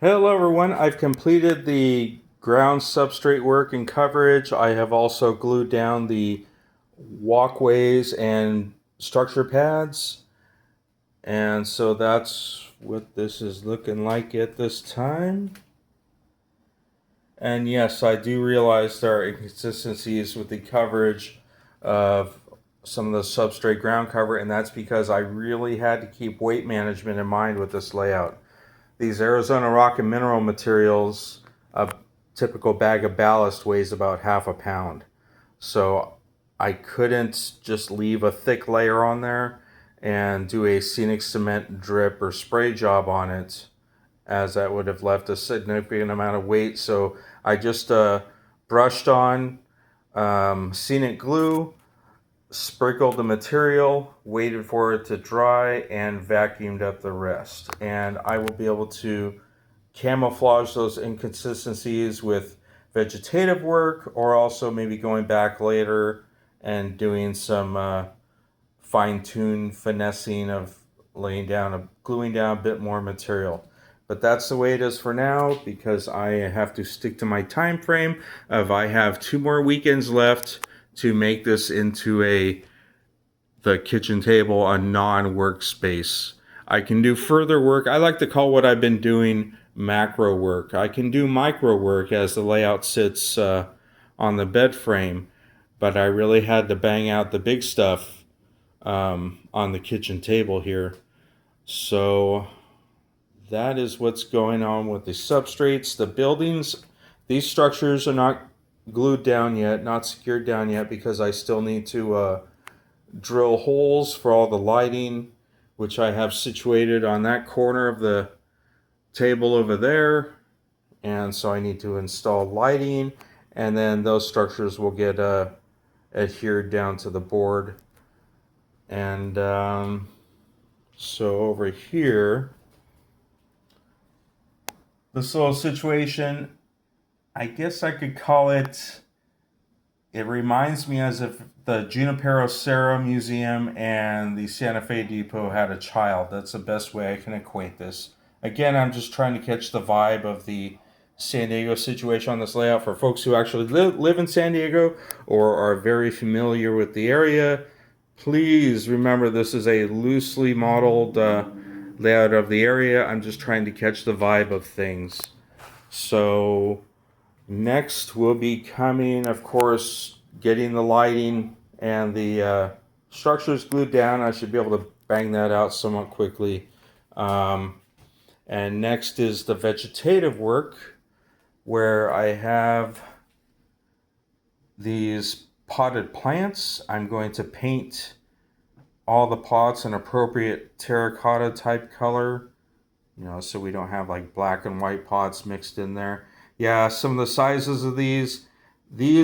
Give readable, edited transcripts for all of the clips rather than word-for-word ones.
Hello everyone, I've completed the ground substrate work and coverage. I have also glued down the walkways and structure pads. And so that's what this is looking like at this time. And yes, I do realize there are inconsistencies with the coverage of some of the substrate ground cover, and that's because I really had to keep weight management in mind with this layout. These Arizona rock and mineral materials, a typical bag of ballast weighs about half a pound. So I couldn't just leave a thick layer on there and do a scenic cement drip or spray job on it, as that would have left a significant amount of weight. So I just brushed on scenic glue, sprinkled the material, waited for it to dry, and vacuumed up the rest. And I will be able to camouflage those inconsistencies with vegetative work, or also maybe going back later and doing some fine-tuned finessing of gluing down a bit more material. But that's the way it is for now, because I have to stick to my time frame of I have 2 more weekends left to make this into the kitchen table a non-workspace. I can do further work. I like to call what I've been doing macro work. I can do micro work as the layout sits on the bed frame, but I really had to bang out the big stuff on the kitchen table here. So that is what's going on with the substrates. The buildings, these structures are not glued down yet, not secured down yet, because I still need to drill holes for all the lighting, which I have situated on that corner of the table over there. And so I need to install lighting, and then those structures will get adhered down to the board. And so over here, this little situation, I guess I could call it, it reminds me as if the Junipero Serra Museum and the Santa Fe Depot had a child. That's the best way I can equate this. Again, I'm just trying to catch the vibe of the San Diego situation on this layout for folks who actually live in San Diego or are very familiar with the area. Please remember, this is a loosely modeled layout of the area. I'm just trying to catch the vibe of things. So next will be coming, of course, getting the lighting and the structures glued down. I should be able to bang that out somewhat quickly. And next is the vegetative work, where I have these potted plants. I'm going to paint all the pots an appropriate terracotta type color, so we don't have like black and white pots mixed in there. Yeah, some of the sizes of these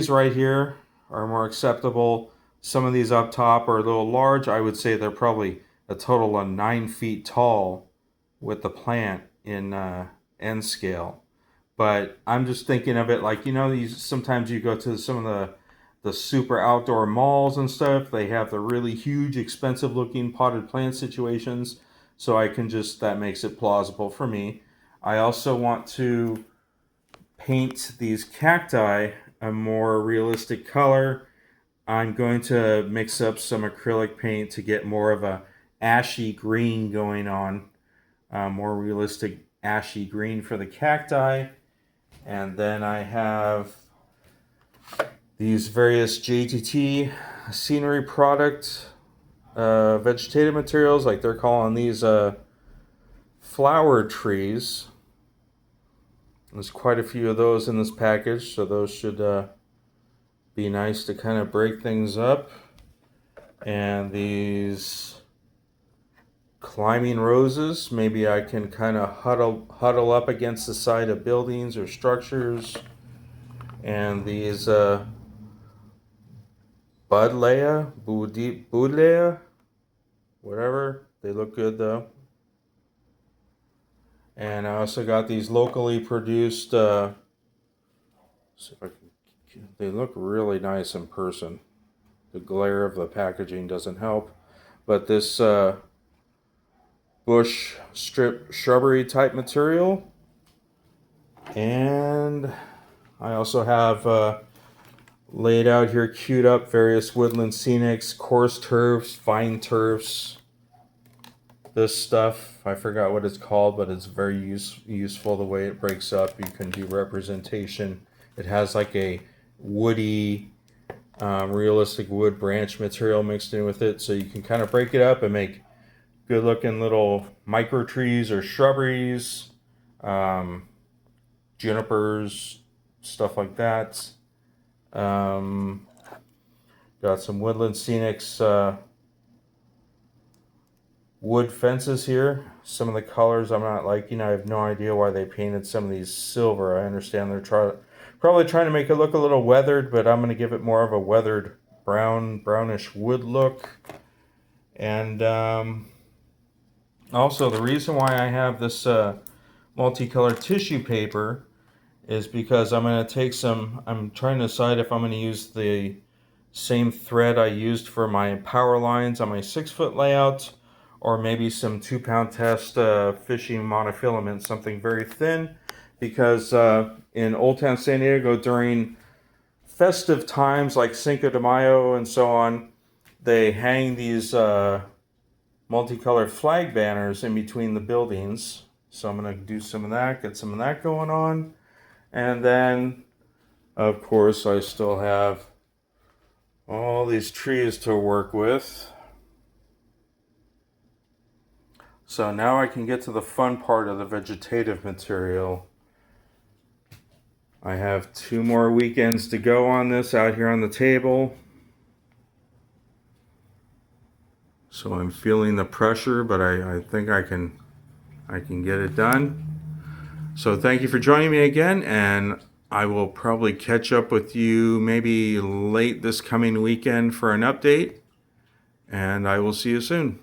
right here are more acceptable. Some of these up top are a little large. I would say they're probably a total of 9 feet tall with the plant in end scale. But I'm just thinking of it like, sometimes you go to some of the super outdoor malls and stuff. They have the really huge, expensive looking potted plant situations. So that makes it plausible for me. I also want to paint these cacti a more realistic color. I'm going to mix up some acrylic paint to get more of a ashy green going on, more realistic ashy green for the cacti. And then I have these various JTT scenery product vegetative materials, like they're calling these flower trees. There's quite a few of those in this package, so those should be nice to kind of break things up. And these climbing roses, maybe I can kind of huddle up against the side of buildings or structures. And these Budleia, whatever, they look good though. And I also got these locally produced. See if I can. They look really nice in person. The glare of the packaging doesn't help, but this bush strip shrubbery type material. And I also have laid out here, queued up various woodland scenics, coarse turfs, fine turfs. This stuff, I forgot what it's called, but it's very useful the way it breaks up. You can do representation. It has like a woody, realistic wood branch material mixed in with it, so you can kind of break it up and make good looking little micro trees or shrubberies, junipers, stuff like that. Got some woodland scenics, wood fences here. Some of the colors I'm not liking. I have no idea why they painted some of these silver. I understand they're probably trying to make it look a little weathered, but I'm going to give it more of a weathered brownish wood look. And also, the reason why I have this multicolored tissue paper is because I'm going to take I'm trying to decide if I'm going to use the same thread I used for my power lines on my 6-foot layout, or maybe some 2-pound test fishing monofilament, something very thin, because in Old Town San Diego during festive times like Cinco de Mayo and so on, they hang these multicolored flag banners in between the buildings. So I'm going to do some of that, get some of that going on. And then, of course, I still have all these trees to work with. So now I can get to the fun part of the vegetative material. I have 2 more weekends to go on this out here on the table. So I'm feeling the pressure, but I think I can get it done. So thank you for joining me again, and I will probably catch up with you maybe late this coming weekend for an update, and I will see you soon.